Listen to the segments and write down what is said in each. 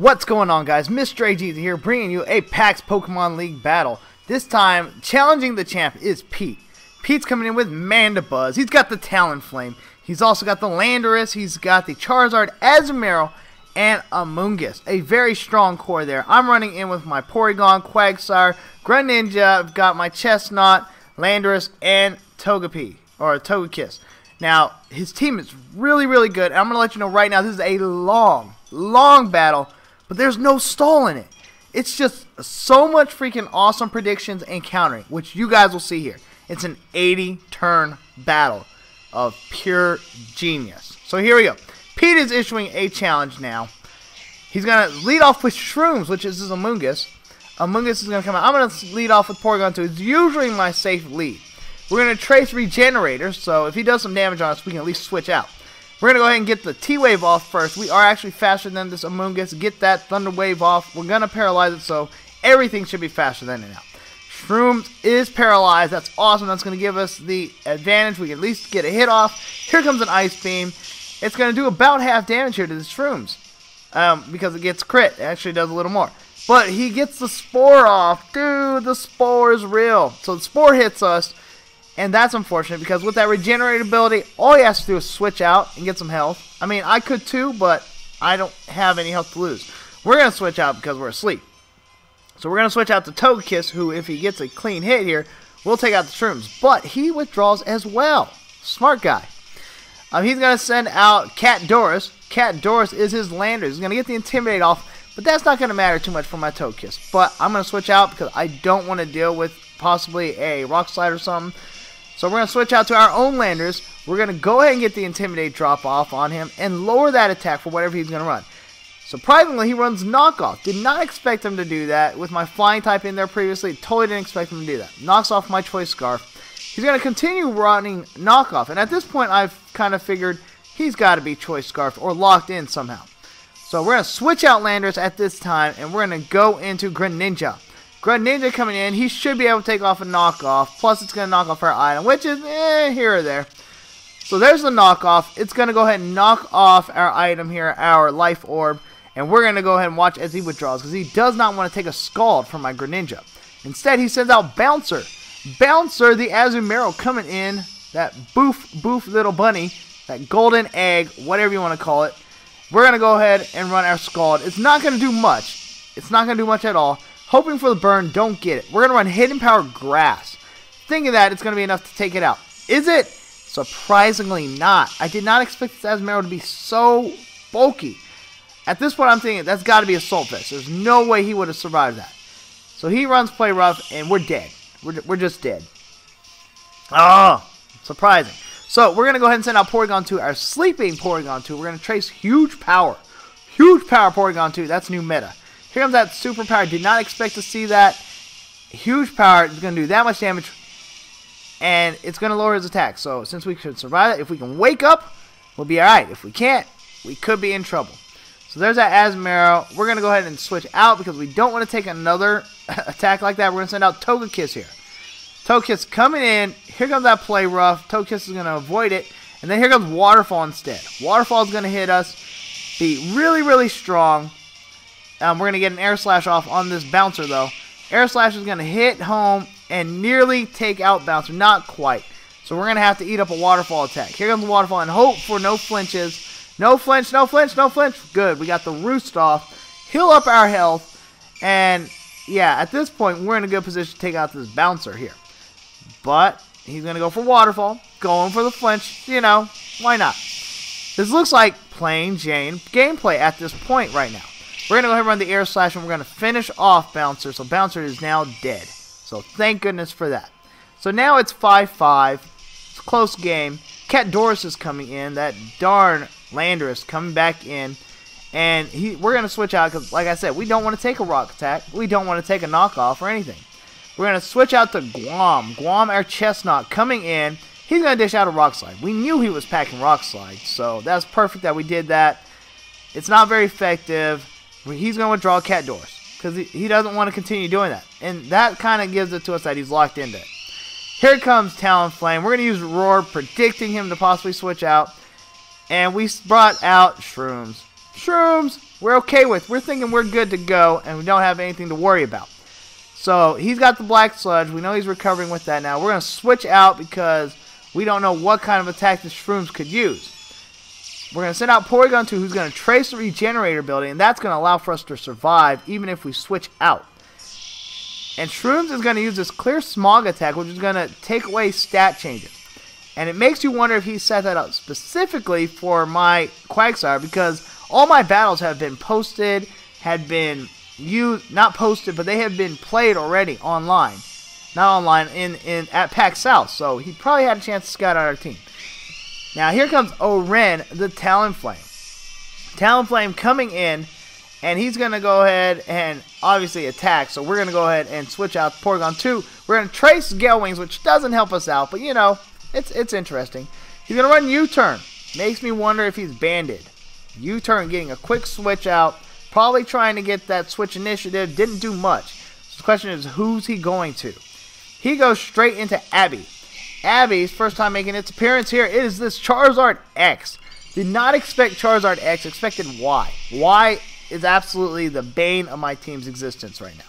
What's going on, guys? Mr. AG here, bringing you a PAX Pokemon League battle. This time, challenging the champ is Pete. Pete's coming in with Mandibuzz. He's got the Talonflame. He's also got the Landorus. He's got the Charizard, Azumarill, and Amoonguss. A very strong core there. I'm running in with my Porygon, Quagsire, Greninja. I've got my Chestnut, Landorus, and Togekiss. Now, his team is really, really good. I'm going to let you know right now, this is a long battle. But there's no stall in it. It's just so much freaking awesome predictions and countering, which you guys will see here. It's an 80-turn battle of pure genius. So here we go. Pete is issuing a challenge now. He's going to lead off with Shrooms, which is his Amoonguss. Amoonguss is going to come out. I'm going to lead off with Porygon 2. It's usually my safe lead. We're going to trace Regenerator, so if he does some damage on us, we can at least switch out. We're going to go ahead and get the T-Wave off first. We are actually faster than this Amoonguss. Get that Thunder Wave off. We're going to paralyze it, so everything should be faster than it now. Shrooms is paralyzed. That's awesome. That's going to give us the advantage. We can at least get a hit off. Here comes an Ice Beam. It's going to do about half damage here to the Shrooms because it gets crit. It actually does a little more. But he gets the Spore off. Dude, the Spore is real. So the Spore hits us. And that's unfortunate because with that regenerate ability, all he has to do is switch out and get some health. I mean, I could too, but I don't have any health to lose. We're going to switch out because we're asleep. So we're going to switch out to Togekiss, who, if he gets a clean hit here, will take out the Shrooms. But he withdraws as well. Smart guy. He's going to send out Cat Doris. Cat Doris is his Landorus. He's going to get the Intimidate off, but that's not going to matter too much for my Togekiss. But I'm going to switch out because I don't want to deal with possibly a Rock Slide or something. So we're going to switch out to our own Landorus. We're going to go ahead and get the Intimidate drop off on him and lower that attack for whatever he's going to run. Surprisingly, he runs Knockoff. Did not expect him to do that. With my Flying type in there previously, totally didn't expect him to do that. Knocks off my Choice Scarf. He's going to continue running Knockoff. And at this point, I've kind of figured he's got to be Choice Scarf or locked in somehow. So we're going to switch out Landorus at this time, and we're going to go into Greninja. Greninja coming in, he should be able to take off a knockoff, plus it's going to knock off our item, which is here or there. So there's the knockoff. It's going to go ahead and knock off our item here, our Life Orb, and we're going to go ahead and watch as he withdraws, because he does not want to take a Scald from my Greninja. Instead, he sends out Bouncer. Bouncer, the Azumarill, coming in, that boof little bunny, that golden egg, whatever you want to call it. We're going to go ahead and run our Scald. It's not going to do much. It's not going to do much at all. Hoping for the burn, don't get it. We're going to run Hidden Power Grass. Thinking that it's going to be enough to take it out. Is it? Surprisingly not. I did not expect this Azumarill to be so bulky. At this point, I'm thinking that's got to be Assault Vest. There's no way he would have survived that. So he runs Play Rough, and we're dead. We're just dead. Oh, surprising. So we're going to go ahead and send out Porygon 2, our sleeping Porygon 2. We're going to trace Huge Power. Huge Power Porygon 2. That's new meta. Here comes that super power. Did not expect to see that. Huge power is going to do that much damage. And it's going to lower his attack. So since we could survive that, if we can wake up, we'll be alright. If we can't, we could be in trouble. So there's that Azumarill. We're going to go ahead and switch out because we don't want to take another attack like that. We're going to send out Togekiss here. Togekiss coming in. Here comes that Play Rough. Togekiss is going to avoid it. And then here comes Waterfall instead. Waterfall is going to hit us. Be really, really strong. We're going to get an Air Slash off on this Bouncer, though. Air Slash is going to hit home and nearly take out Bouncer. Not quite. So we're going to have to eat up a Waterfall attack. Here comes the Waterfall and hope for no flinches. No flinch, no flinch, no flinch. Good. We got the Roost off. Heal up our health. And, yeah, at this point, we're in a good position to take out this Bouncer here. But he's going to go for Waterfall. Going for the flinch. You know, why not? This looks like plain Jane gameplay at this point right now. We're going to go ahead and run the Air Slash, and we're going to finish off Bouncer. So Bouncer is now dead. So thank goodness for that. So now it's 5-5. It's a close game. Cat Doris is coming in. That darn Landorus coming back in. And we're going to switch out because, like I said, we don't want to take a Rock Attack. We don't want to take a knockoff or anything. We're going to switch out to Guam. Guam, our Chestnut, coming in. He's going to dish out a Rock Slide. We knew he was packing Rock Slide. So that's perfect that we did that. It's not very effective. He's going to withdraw Cat Doris because he doesn't want to continue doing that. And that kind of gives it to us that he's locked into it. Here comes Talonflame. We're going to use Roar, predicting him to possibly switch out. And we brought out Shrooms. Shrooms, we're okay with. We're thinking we're good to go, and we don't have anything to worry about. So he's got the black sludge. We know he's recovering with that now. We're going to switch out because we don't know what kind of attack the Shrooms could use. We're going to send out Porygon 2, who's going to trace the Regenerator ability, and that's going to allow for us to survive even if we switch out. And Shrooms is going to use this Clear Smog attack, which is going to take away stat changes. And it makes you wonder if he set that up specifically for my Quagsire, because all my battles have been posted, had been used, not posted, but they have been played already online. Not online, at PAX South. So he probably had a chance to scout out our team. Now here comes Oren, the Talonflame. Talonflame coming in, and he's going to go ahead and obviously attack. So we're going to go ahead and switch out Porygon 2. We're going to trace Gale Wings, which doesn't help us out, but you know, it's interesting. He's going to run U-turn. Makes me wonder if he's banded. U-turn, getting a quick switch out. Probably trying to get that switch initiative. Didn't do much. So the question is, who's he going to? He goes straight into Abby. Abby's first time making its appearance here. It is this Charizard X. Did not expect Charizard X. Expected Y. Y is absolutely the bane of my team's existence right now.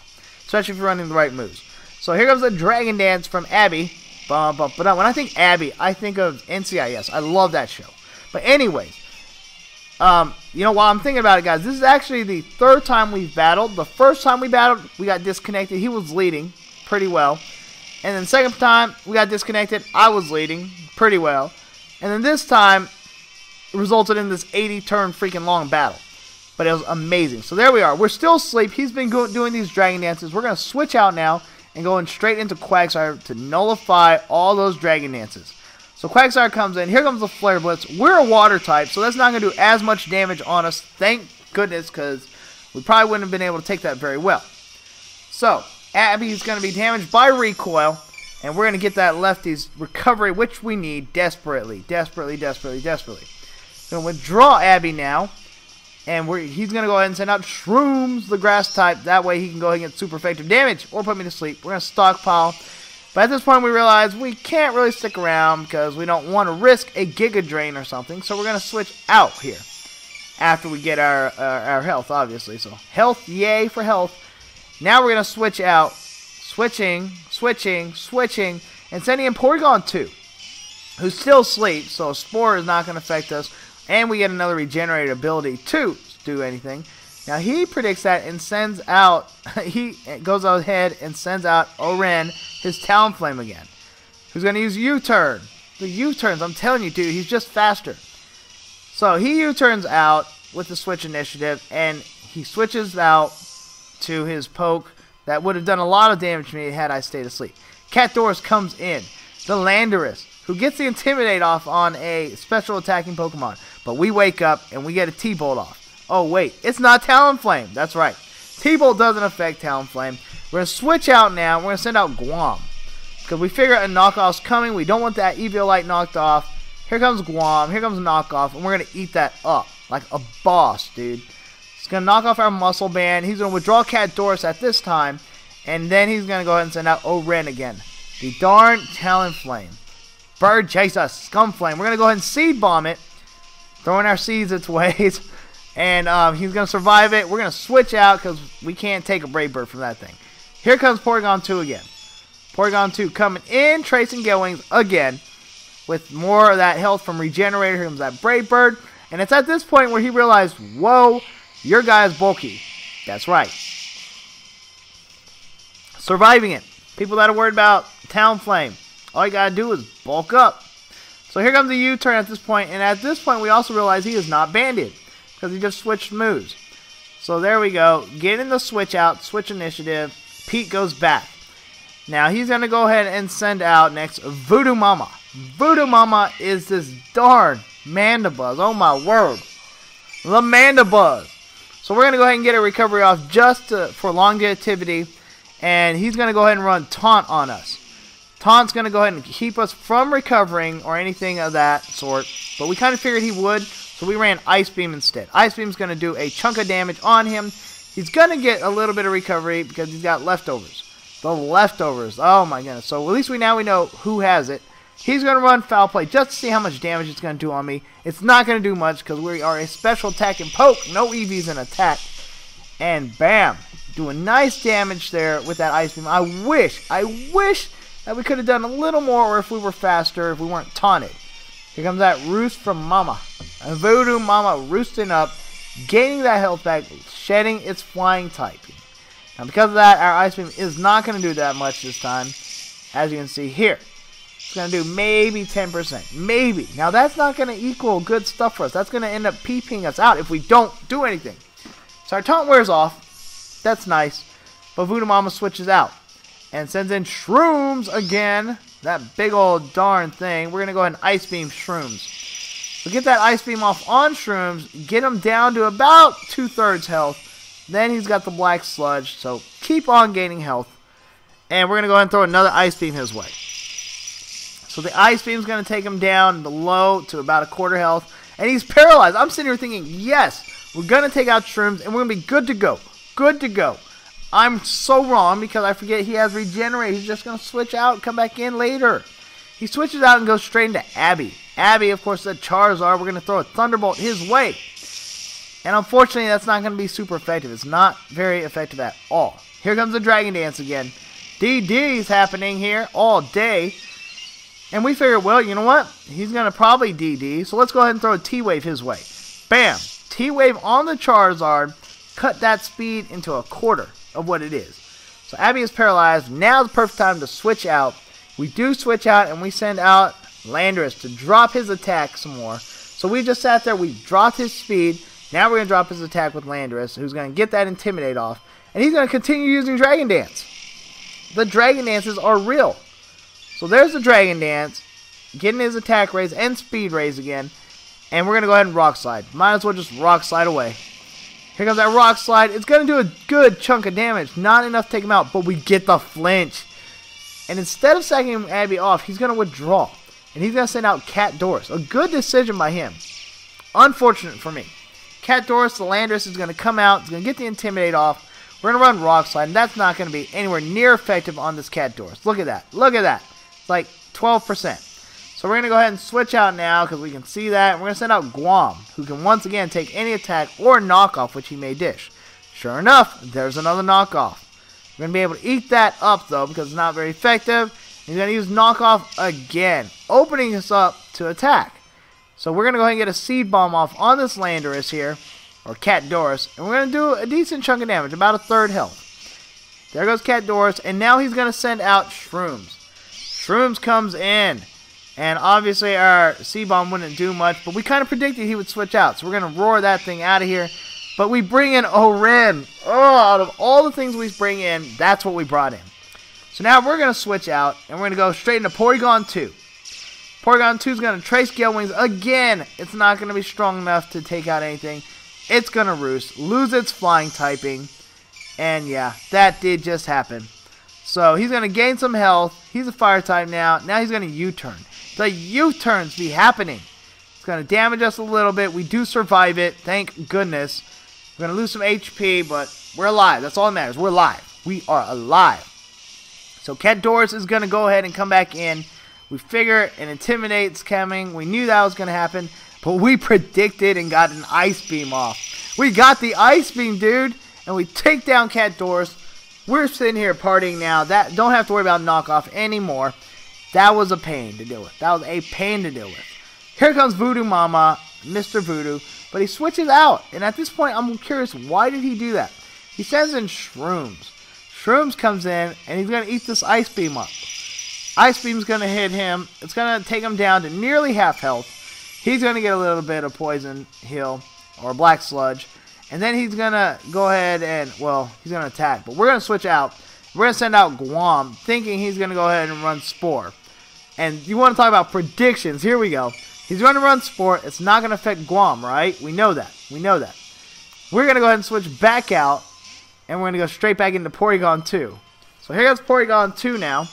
Especially if you're running the right moves. So here comes the Dragon Dance from Abby. But when I think Abby, I think of NCIS. I love that show. But anyways, you know, while I'm thinking about it, guys, this is actually the third time we've battled. The first time we battled, we got disconnected. He was leading pretty well. And then the second time, we got disconnected. I was leading pretty well. And then this time, it resulted in this 80-turn freaking long battle. But it was amazing. So there we are. We're still asleep. He's been doing these Dragon Dances. We're going to switch out now and going straight into Quagsire to nullify all those Dragon Dances. So Quagsire comes in. Here comes the Flare Blitz. We're a water type, so that's not going to do as much damage on us. Thank goodness, because we probably wouldn't have been able to take that very well. So Abby's going to be damaged by Recoil, and we're going to get that Lefty's recovery, which we need desperately. Desperately. Going to withdraw Abby now, and he's going to go ahead and send out Shrooms, the grass type. That way he can go ahead and get super effective damage or put me to sleep. We're going to stockpile. But at this point, we realize we can't really stick around because we don't want to risk a Giga Drain or something. So we're going to switch out here after we get our health, obviously. So health, yay for health. Now we're going to switch out. Switching, and sending in Porygon 2, who's still asleep. So Spore is not going to affect us. And we get another regenerated ability to do anything. Now he predicts that and sends out, he goes ahead and sends out Oren, his Talonflame again, who's going to use U-turn. The U-turns, I'm telling you, dude, he's just faster. So he U-turns out with the switch initiative, and he switches out to his poke that would have done a lot of damage to me had I stayed asleep. Catdoris comes in, the Landorus, who gets the Intimidate off on a special attacking Pokemon. But we wake up and we get a T-Bolt off. Oh wait, it's not Talonflame. That's right. T-Bolt doesn't affect Talonflame. We're going to switch out now. We're going to send out Guam. Because we figure a knockoff's coming. We don't want that Eviolite knocked off. Here comes Guam. Here comes knockoff. And we're going to eat that up like a boss, dude. He's going to knock off our Muscle Band. He's going to withdraw Catdoris at this time. And then he's going to go ahead and send out Oren again. The darn Talonflame. Bird Chaser, Scumflame. We're going to go ahead and Seed Bomb it. Throwing our seeds its ways. And he's going to survive it. We're going to switch out because we can't take a Brave Bird from that thing. Here comes Porygon 2 again. Porygon 2 coming in, tracing Gale Wings again. With more of that health from Regenerator. Here comes that Brave Bird. And it's at this point where he realized, whoa, your guy is bulky. That's right. Surviving it. People that are worried about Talonflame, all you got to do is bulk up. So here comes the U-turn at this point. And at this point, we also realize he is not banded. Because he just switched moves. So there we go. Getting the switch out. Switch initiative. Pete goes back. Now he's going to go ahead and send out next Voodoo Mama. Voodoo Mama is this darn Mandibuzz. Oh my word. The Mandibuzz. So we're going to go ahead and get a recovery off just for longevity. And he's going to go ahead and run Taunt on us. Taunt's going to go ahead and keep us from recovering or anything of that sort. But we kind of figured he would. So we ran Ice Beam instead. Ice Beam's going to do a chunk of damage on him. He's going to get a little bit of recovery because he's got leftovers. The leftovers. Oh my goodness. So at least we know who has it. He's going to run Foul Play just to see how much damage it's going to do on me. It's not going to do much because we are a special attack and poke. No EVs in attack. And bam. Doing nice damage there with that Ice Beam. I wish that we could have done a little more, or if we were faster, if we weren't taunted. Here comes that roost from Mama. A Voodoo Mama roosting up, gaining that health back, shedding its flying type. Now because of that, our Ice Beam is not going to do that much this time. As you can see here. It's going to do maybe 10%. Maybe. Now that's not going to equal good stuff for us. That's going to end up peeping us out if we don't do anything. So our taunt wears off. That's nice. But Voodoo Mama switches out. And sends in Shrooms again. That big old darn thing. We're going to go ahead and Ice Beam Shrooms. So get that Ice Beam off on Shrooms. Get him down to about 2/3 health. Then he's got the Black Sludge. So keep on gaining health. And we're going to go ahead and throw another Ice Beam his way. So the Ice Beam is going to take him down low to about 1/4 health. And he's paralyzed. I'm sitting here thinking, yes, we're going to take out Shrooms and we're going to be good to go. Good to go. I'm so wrong because I forget he has Regenerate. He's just going to switch out and come back in later. He switches out and goes straight into Abby. Abby, of course, the Charizard. We're going to throw a Thunderbolt his way. And unfortunately, that's not going to be super effective. It's not very effective at all. Here comes the Dragon Dance again. DD is happening here all day. And we figure, well, you know what? He's going to probably DD. So let's go ahead and throw a T-Wave his way. Bam. T-Wave on the Charizard. Cut that speed into 1/4 of what it is. So Abby is paralyzed. Now's the perfect time to switch out. We do switch out and we send out Landorus to drop his attack some more. So we just sat there. We dropped his speed. Now we're going to drop his attack with Landorus, who's going to get that Intimidate off. And he's going to continue using Dragon Dance. The Dragon Dances are real. So there's the Dragon Dance. Getting his attack raise and speed raise again. And we're going to go ahead and Rock Slide. Might as well just Rock Slide away. Here comes that Rock Slide. It's going to do a good chunk of damage. Not enough to take him out, but we get the flinch. And instead of sacking Abby off, he's going to withdraw. And he's going to send out Cat Doris. A good decision by him. Unfortunate for me. Cat Doris, the Landorus, is going to come out. He's going to get the Intimidate off. We're going to run Rock Slide, and that's not going to be anywhere near effective on this Cat Doris. Look at that. Look at that. It's like 12%. So we're going to go ahead and switch out now because we can see that. We're going to send out Guam, who can once again take any attack or knockoff, which he may dish. Sure enough, there's another knockoff. We're going to be able to eat that up, though, because it's not very effective. He's going to use knockoff again, opening us up to attack. So we're going to go ahead and get a Seed Bomb off on this Landorus here, or Cat Doris, and we're going to do a decent chunk of damage, about 1/3 health. There goes Cat Doris, and now he's going to send out Shrooms. Shrooms comes in. And obviously our C-Bomb wouldn't do much, but we kind of predicted he would switch out. So we're going to roar that thing out of here. But we bring in Oren. Oh, out of all the things we bring in, that's what we brought in. So now we're going to switch out, and we're going to go straight into Porygon 2. Porygon 2 is going to trace Gale Wings again. It's not going to be strong enough to take out anything. It's going to roost, lose its flying typing. And yeah, that did just happen. So he's going to gain some health. He's a fire type now. Now he's going to U-turn. The U-turns be happening. It's going to damage us a little bit. We do survive it. Thank goodness. We're going to lose some HP, but we're alive. That's all that matters. We're alive. We are alive. So Cat Doris is going to go ahead and come back in. We figure an Intimidate's coming. We knew that was going to happen, but we predicted and got an Ice Beam off. We got the Ice Beam, dude, and we take down Cat Doris. We're sitting here partying now. That don't have to worry about knockoff anymore. That was a pain to deal with. That was a pain to deal with. Here comes Voodoo Mama, Mr. Voodoo, but he switches out. And at this point, I'm curious, why did he do that? He sends in Shrooms. Shrooms comes in, and he's going to eat this Ice Beam up. Ice Beam's going to hit him. It's going to take him down to nearly half health. He's going to get a little bit of Poison Heal, or Black Sludge. And then he's going to go ahead and, well, he's going to attack. But we're going to switch out. We're going to send out Guam, thinking he's going to go ahead and run Spore. And you want to talk about predictions. Here we go. He's going to run Spore. It's not going to affect Guam, right? We know that. We know that. We're going to go ahead and switch back out. And we're going to go straight back into Porygon 2. So here goes Porygon 2 now.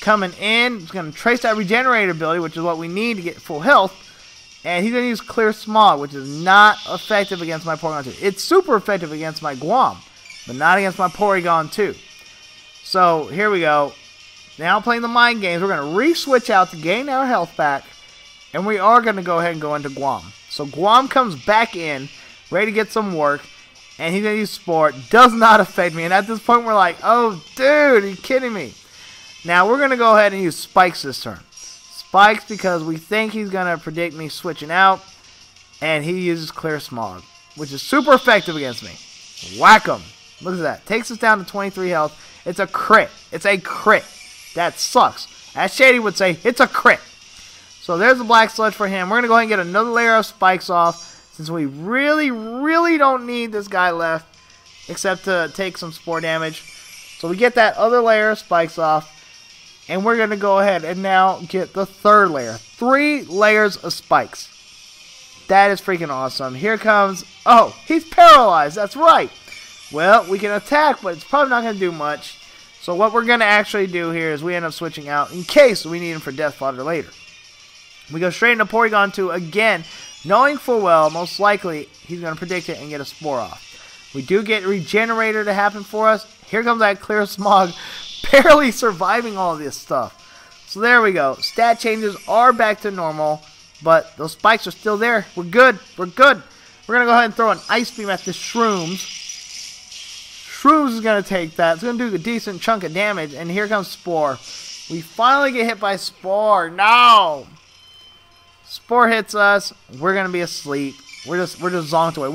Coming in. He's going to trace that Regenerate ability, which is what we need to get full health. And he's going to use Clear Smog, which is not effective against my Porygon 2. It's super effective against my Guam, but not against my Porygon 2. So here we go. now playing the mind games, we're going to re-switch out to gain our health back. And we are going to go ahead and go into Guam. So Guam comes back in, ready to get some work. And he's going to use Spore. Does not affect me. And at this point, we're like, oh, dude, are you kidding me? Now, we're going to go ahead and use Spikes this turn. Spikes because we think he's going to predict me switching out. And he uses Clear Smog, which is super effective against me. Whack him. Look at that. Takes us down to 23 health. It's a crit. It's a crit. That sucks. As Shady would say, it's a crit. So there's the Black Sludge for him. We're going to go ahead and get another layer of Spikes off. Since we really, really don't need this guy left. Except to take some Spore damage. So we get that other layer of Spikes off. And we're going to go ahead and now get the third layer. 3 layers of Spikes. That is freaking awesome. Here comes... Oh, he's paralyzed. That's right. Well, we can attack, but it's probably not going to do much. So what we're going to actually do here is we end up switching out in case we need him for Death Fodder later. We go straight into Porygon 2 again, knowing full well, most likely, he's going to predict it and get a Spore off. We do get Regenerator to happen for us. Here comes that Clear Smog, barely surviving all of this stuff. So there we go. Stat changes are back to normal, but those Spikes are still there. We're good. We're good. We're going to go ahead and throw an Ice Beam at the Shrooms. Shrooms is going to take that. It's going to do a decent chunk of damage, and here comes Spore. We finally get hit by Spore. No! Spore hits us. We're going to be asleep. We're just zonked away.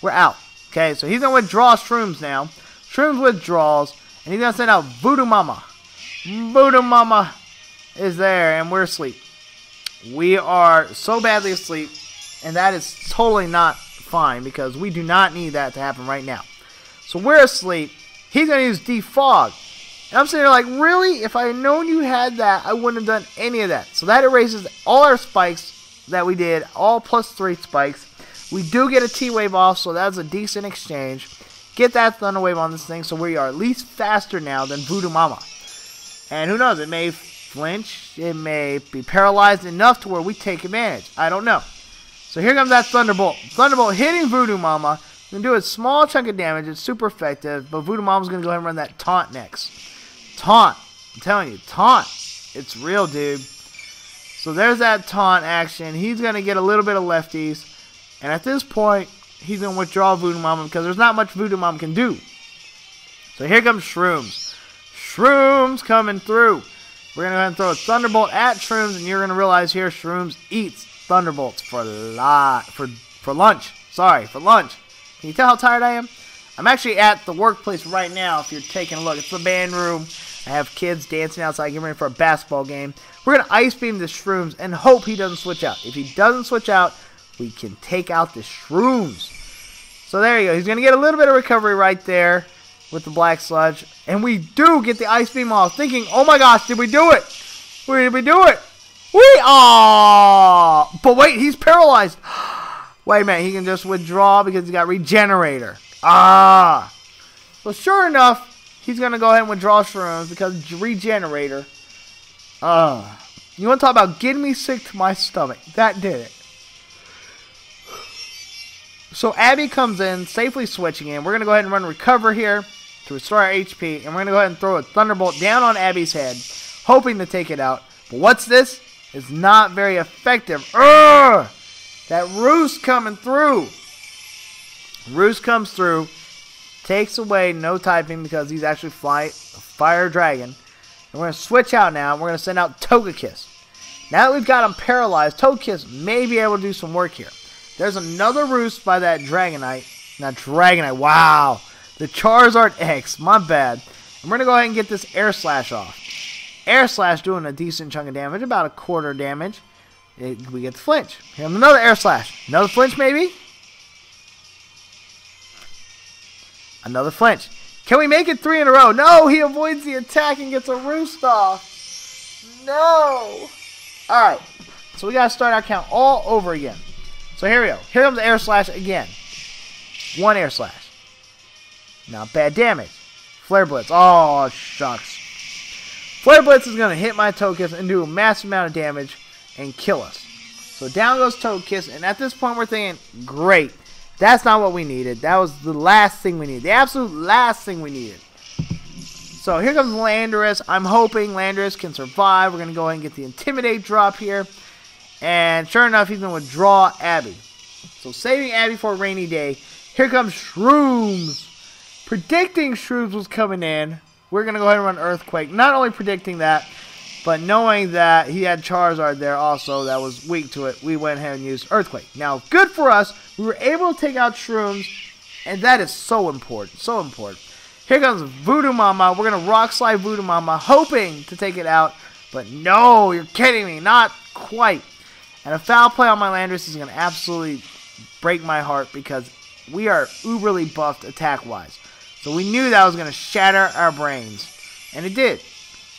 We're out. Okay, so he's going to withdraw Shrooms now. Shrooms withdraws, and he's going to send out Voodoo Mama. Voodoo Mama is there, and we're asleep. We are so badly asleep, and that is totally not fine because we do not need that to happen right now. So we're asleep. He's going to use Defog. And I'm sitting there like, really? If I had known you had that, I wouldn't have done any of that. So that erases all our Spikes that we did, all +3 Spikes. We do get a T-Wave off, so that's a decent exchange. Get that Thunder Wave on this thing, so we are at least faster now than Voodoo Mama. And who knows, it may flinch, it may be paralyzed enough to where we take advantage. I don't know. So here comes that Thunderbolt. Thunderbolt hitting Voodoo Mama. Going to do a small chunk of damage. It's super effective, but Voodoo Mama's going to go ahead and run that Taunt next. Taunt. I'm telling you, Taunt. It's real, dude. So there's that Taunt action. He's going to get a little bit of lefties. And at this point, he's going to withdraw Voodoo Mama because there's not much Voodoo Mama can do. So here comes Shrooms. Shrooms coming through. We're going to go ahead and throw a Thunderbolt at Shrooms, and you're going to realize here Shrooms eats Thunderbolts for lunch. Sorry, for lunch. Can you tell how tired I am? I'm actually at the workplace right now, if you're taking a look. It's the band room. I have kids dancing outside, getting ready for a basketball game. We're going to Ice Beam the Shrooms and hope he doesn't switch out. If he doesn't switch out, we can take out the Shrooms. So there you go. He's going to get a little bit of recovery right there with the Black Sludge. And we do get the Ice Beam off, thinking, oh my gosh, did we do it? Did we do it? But wait, he's paralyzed. Wait a minute, he can just withdraw because he's got Regenerator. So sure enough, he's going to go ahead and withdraw Shrooms because Regenerator. You want to talk about getting me sick to my stomach? That did it. So Abby comes in, safely switching in. We're going to go ahead and run Recover here to restore our HP. And we're going to go ahead and throw a Thunderbolt down on Abby's head, hoping to take it out. But what's this? It's not very effective. That Roost coming through. Roost comes through, takes away no typing because he's actually Fire Dragon. And we're going to switch out now. We're going to send out Togekiss. Now that we've got him paralyzed, Togekiss may be able to do some work here. There's another Roost by that Dragonite. Not Dragonite. Wow. The Charizard X. My bad. And we're going to go ahead and get this Air Slash off. Air Slash doing a decent chunk of damage. About a quarter damage. We get the flinch. Here's another Air Slash. Another flinch maybe? Another flinch. Can we make it 3 in a row? No, he avoids the attack and gets a Roost off. No. Alright. So we got to start our count all over again. So here we go. Here comes the Air Slash again. 1 Air Slash. Not bad damage. Flare Blitz. Oh, shucks. Flare Blitz is going to hit my Togekiss and do a massive amount of damage and kill us. So down goes Togekiss, and at this point we're thinking, great. That's not what we needed. That was the last thing we needed. The absolute last thing we needed. So here comes Landorus. I'm hoping Landorus can survive. We're going to go ahead and get the Intimidate drop here. And sure enough, he's going to withdraw Abby. So saving Abby for a rainy day. Here comes Shrooms. Predicting Shrooms was coming in. We're going to go ahead and run Earthquake. Not only predicting that, but knowing that he had Charizard there also that was weak to it, we went ahead and used Earthquake. Now, good for us. We were able to take out Shrooms, and that is so important. So important. Here comes Voodoo Mama. We're going to Rock Slide Voodoo Mama, hoping to take it out. But no, you're kidding me. Not quite. And a foul play on my Landorus is going to absolutely break my heart because we are uberly buffed attack-wise. So we knew that was going to shatter our brains. And it did.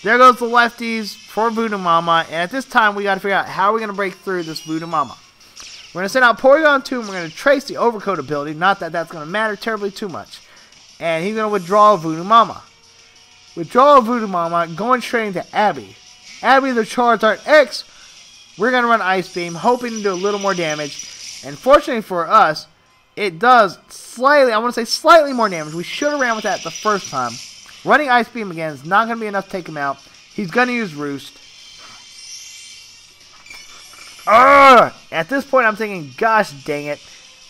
There goes the lefties for Voodoo Mama. And at this time, we got to figure out how we're going to break through this Voodoo Mama. We're going to send out Porygon 2, and we're going to trace the Overcoat ability. Not that that's going to matter terribly too much. And he's going to withdraw Voodoo Mama. Withdraw Voodoo Mama, going straight into Abby. Abby the Charizard X. We're going to run Ice Beam, hoping to do a little more damage. And fortunately for us, it does slightly, I want to say slightly more damage. We should have ran with that the first time. Running Ice Beam again is not going to be enough to take him out. He's going to use Roost. At this point, I'm thinking, gosh dang it.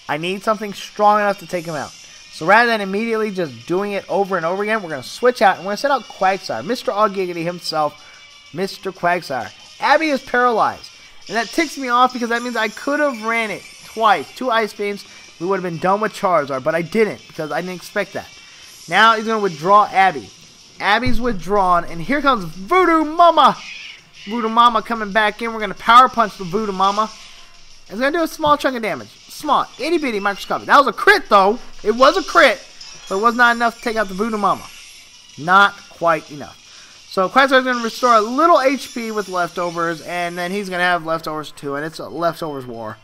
I need something strong enough to take him out. So rather than immediately just doing it over and over again, we're going to switch out and we're going to send out Quagsire. Mr. Allgiggity himself, Mr. Quagsire. Abby is paralyzed. And that ticks me off because that means I could have ran it twice. 2 Ice Beams. We would have been done with Charizard, but I didn't because I didn't expect that. Now he's going to withdraw Abby. Abby's withdrawn, and here comes Voodoo Mama. Voodoo Mama coming back in. We're going to Power Punch the Voodoo Mama. It's going to do a small chunk of damage. Small, itty bitty, microscopic. That was a crit though. It was a crit, but it was not enough to take out the Voodoo Mama. Not quite enough. So Quagsire is going to restore a little HP with leftovers, and then he's going to have leftovers too, and it's a leftovers war.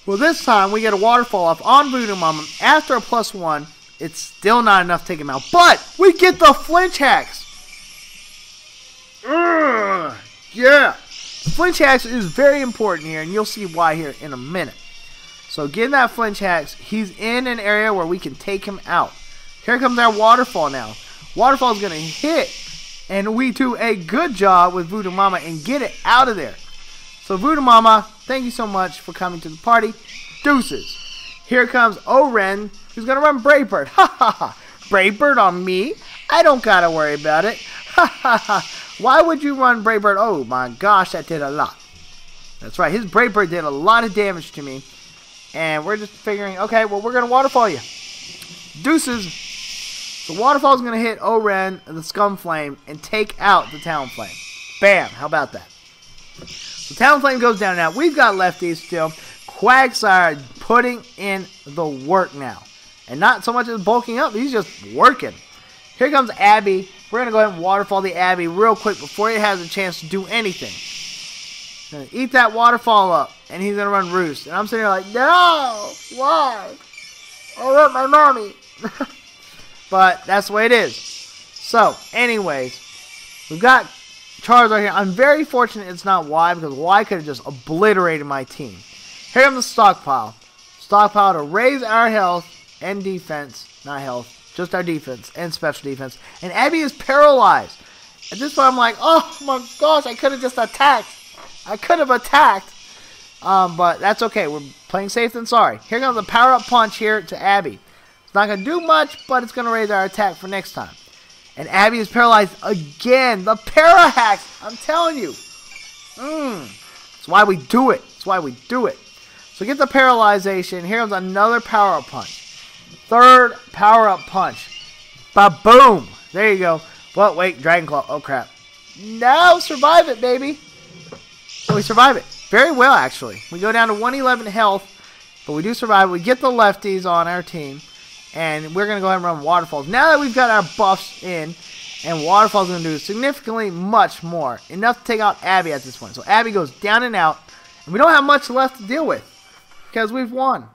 Well, this time we get a waterfall off on Voodoo Mama. After a +1, it's still not enough to take him out, but we get the flinch hacks. Yeah. Flinch hacks is very important here, and you'll see why here in a minute. So getting that flinch hacks, he's in an area where we can take him out. Here comes our waterfall now. Waterfall is going to hit, and we do a good job with Voodoo Mama and get it out of there. So Voodoo Mama, thank you so much for coming to the party. Deuces. Here comes Oren, who's going to run Brave Bird. Ha ha ha. Brave Bird on me? I don't got to worry about it. Ha ha ha. Why would you run Brave Bird? Oh my gosh, that did a lot. That's right, his Brave Bird did a lot of damage to me. And we're just figuring, okay, well, we're going to waterfall you. Deuces. The waterfall is going to hit Oren, the Scum Flame, and take out the Talonflame. Bam, how about that? The Talonflame goes down now. We've got lefties still. Quagsire putting in the work now. And not so much as bulking up, he's just working. Here comes Abby. We're going to go ahead and waterfall the Abby real quick before he has a chance to do anything. Going to eat that waterfall up, and he's going to run Roost. And I'm sitting here like, no, why? I want my mommy. But that's the way it is. So, anyways, we've got Charizard here. I'm very fortunate it's not Y, because Y could have just obliterated my team. Here comes the Stockpile. Stockpile to raise our health and defense. Not health, just our defense and special defense. And Abby is paralyzed. At this point, I'm like, oh my gosh, I could have just attacked. I could have attacked. But that's okay. We're playing safe than sorry. Here comes the power-up punch here to Abby. It's not going to do much, but it's going to raise our attack for next time. And Abby is paralyzed again. The para hacks. I'm telling you. That's why we do it. That's why we do it. So get the paralyzation. Here comes another power-up punch. Third power-up punch. Ba-boom. There you go. But wait, Dragon Claw. Oh, crap. No, survive it, baby. So we survive it. Very well, actually. We go down to 111 health, but we do survive. We get the lefties on our team, and we're going to go ahead and run Waterfalls. Now that we've got our buffs in, and Waterfall's going to do significantly much more. Enough to take out Abby at this point. So Abby goes down and out, and we don't have much left to deal with, because we've won.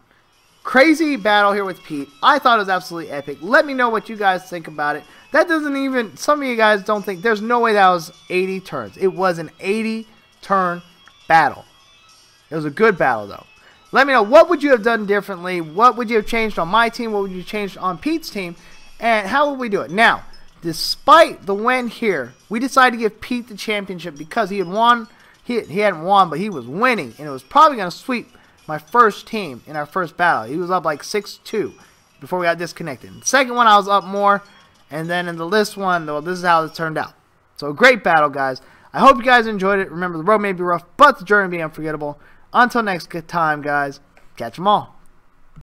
Crazy battle here with Pete. I thought it was absolutely epic. Let me know what you guys think about it. That doesn't even, some of you guys don't think, there's no way that was 80 turns. It was an 80 turn battle. It was a good battle though. Let me know, what would you have done differently? What would you have changed on my team? What would you change on Pete's team? And how would we do it? Now, despite the win here, we decided to give Pete the championship because he had won. He hadn't won, but he was winning, and it was probably going to sweep my first team in our first battle. He was up like 6-2 before we got disconnected. The second one, I was up more, and then in the list one, well, this is how it turned out. So a great battle, guys. I hope you guys enjoyed it. Remember, the road may be rough, but the journey may be unforgettable. Until next time, guys, catch them all.